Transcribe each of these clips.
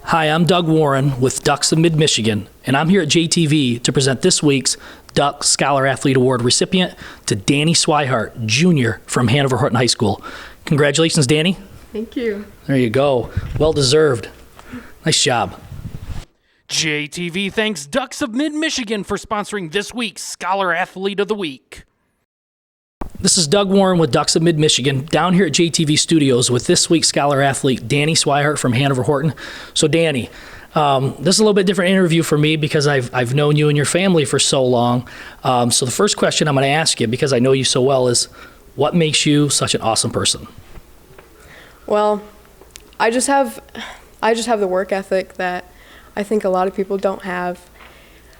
Hi, I'm Doug Warren with Ductz of Mid-Michigan, and I'm here at JTV to present this week's Ductz Scholar Athlete Award recipient to Danni Swihart, Jr. from Hanover-Horton High School. Congratulations, Danni. Thank you. There you go. Well deserved. Nice job. JTV thanks Ductz of Mid-Michigan for sponsoring this week's Scholar Athlete of the Week. This is Doug Warren with Ductz of Mid-Michigan, down here at JTV Studios with this week's Scholar Athlete, Danni Swihart from Hanover-Horton. So Danni, this is a little bit different interview for me because I've known you and your family for so long. So the first question I'm going to ask you, because I know you so well, is what makes you such an awesome person? Well, I just have the work ethic that I think a lot of people don't have.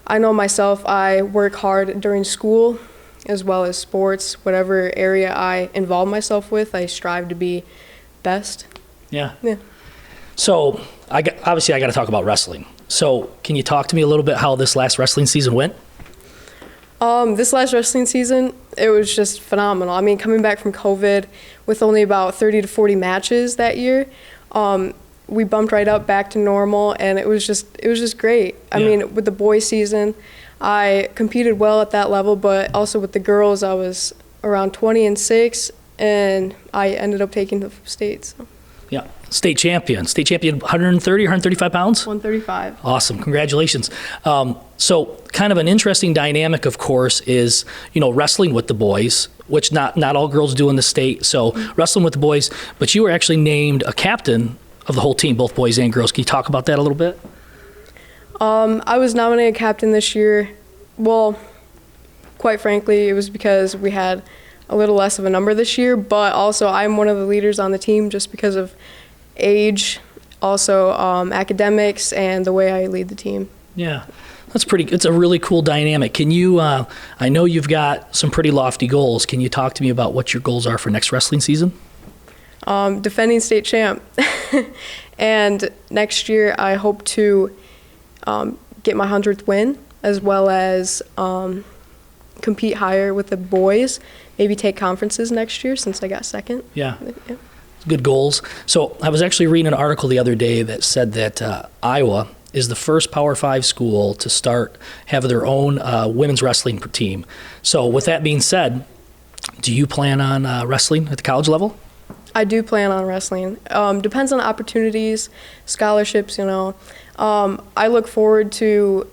I know myself, I work hard during school as well as sports. Whatever area I involve myself with, I strive to be best. Yeah. So obviously I got to talk about wrestling. So can you talk to me a little bit how this last wrestling season went? This last wrestling season, it was just phenomenal. I mean, coming back from COVID with only about 30 to 40 matches that year, we bumped right up back to normal, and it was just great. I mean, with the boys season, I competed well at that level, but also with the girls, I was around 20-6, and I ended up taking the state. So. Yeah, state champion, 130 or 135 pounds? 135. Awesome, congratulations. So kind of an interesting dynamic, of course, is, wrestling with the boys, which not all girls do in the state. So wrestling with the boys, but you were actually named a captain of the whole team, both boys and girls. Can you talk about that a little bit? I was nominated captain this year. Well, quite frankly, it was because we had a little less of a number this year, but also I'm one of the leaders on the team just because of age, also academics, and the way I lead the team. Yeah. It's a really cool dynamic. Can you, I know you've got some pretty lofty goals. Can you talk to me about what your goals are for next wrestling season? Defending state champ. And next year I hope to get my 100th win, as well as compete higher with the boys, maybe take conferences next year since I got second. Yeah. Good goals. So I was actually reading an article the other day that said that Iowa is the first Power 5 school to have their own women's wrestling team. So with that being said, do you plan on wrestling at the college level? I do plan on wrestling. Depends on opportunities, scholarships, I look forward to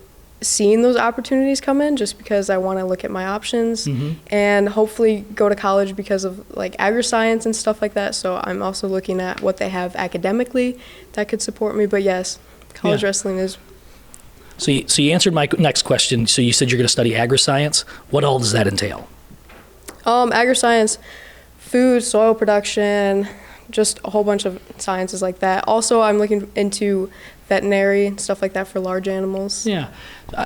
seeing those opportunities come in just because I want to look at my options and hopefully go to college because of like agri-science and stuff like that. So I'm also looking at what they have academically that could support me. But yes, college wrestling is. So you answered my next question. So you said you're going to study agri-science. What all does that entail? Agri-science, food, soil production, just a whole bunch of sciences like that. Also, I'm looking into veterinary and stuff like that for large animals. Yeah.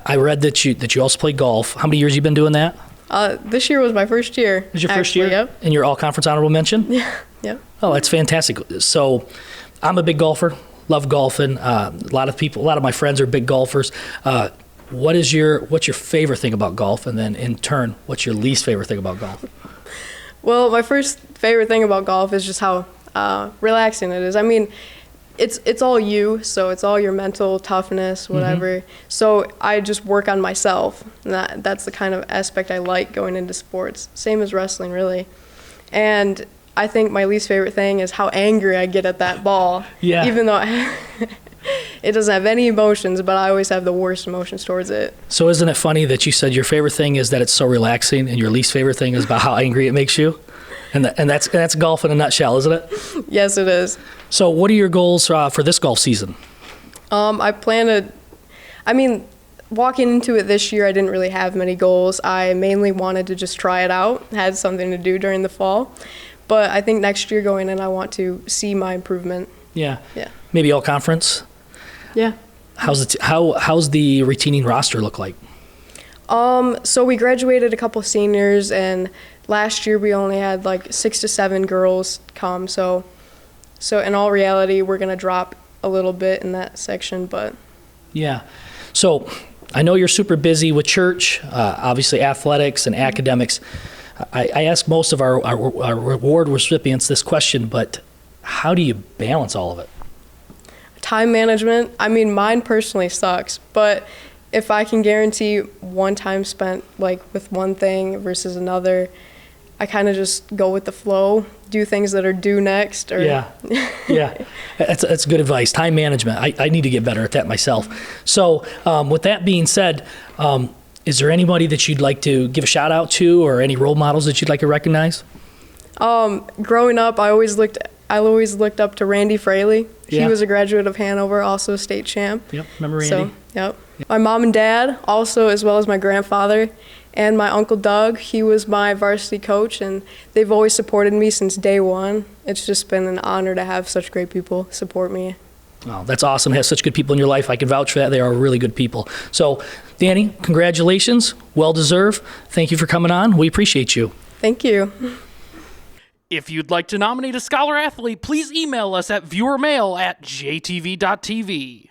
I read that you also play golf. How many years have you been doing that? This year was my first year. It was your first year? Yep. And you're all conference honorable mention? Yeah. Yep. Oh, that's fantastic. So I'm a big golfer, love golfing. A lot of my friends are big golfers. What's your favorite thing about golf? And then in turn, what's your least favorite thing about golf? Well, my first favorite thing about golf is just how relaxing it is. I mean, it's all you, so it's all your mental toughness, whatever. So I just work on myself, and that's the kind of aspect I like going into sports. Same as wrestling, really. And I think my least favorite thing is how angry I get at that ball. Yeah. Even though it doesn't have any emotions, but I always have the worst emotions towards it. So isn't it funny that you said your favorite thing is that it's so relaxing, and your least favorite thing is about how angry it makes you? And that's golf in a nutshell, isn't it? Yes, it is. So what are your goals for this golf season? Walking into it this year, I didn't really have many goals. I mainly wanted to just try it out, had something to do during the fall. But I think next year going in, I want to see my improvement. Yeah. Maybe all conference? Yeah. How's the retaining roster look like? So we graduated a couple seniors, and last year we only had like 6 to 7 girls come. So in all reality, we're gonna drop a little bit in that section, but. Yeah. So I know you're super busy with church, obviously athletics and academics. I ask most of our award recipients this question, but how do you balance all of it? Time management, I mean, mine personally sucks, but if I can guarantee one time spent like with one thing versus another, I kind of just go with the flow, do things that are due next. Or Yeah. That's good advice. Time management. I need to get better at that myself. So with that being said, is there anybody that you'd like to give a shout out to, or any role models that you'd like to recognize? Growing up, I always looked up to Randy Fraley. Yeah. He was a graduate of Hanover, also a state champ. Yep, remember Randy? So, yep. My mom and dad, also, as well as my grandfather, and my uncle Doug. He was my varsity coach, and they've always supported me since day one. It's just been an honor to have such great people support me. Oh, that's awesome to have such good people in your life. I can vouch for that. They are really good people. So, Danni, congratulations. Well deserved. Thank you for coming on. We appreciate you. Thank you. If you'd like to nominate a scholar athlete, please email us at viewermail@jtv.tv.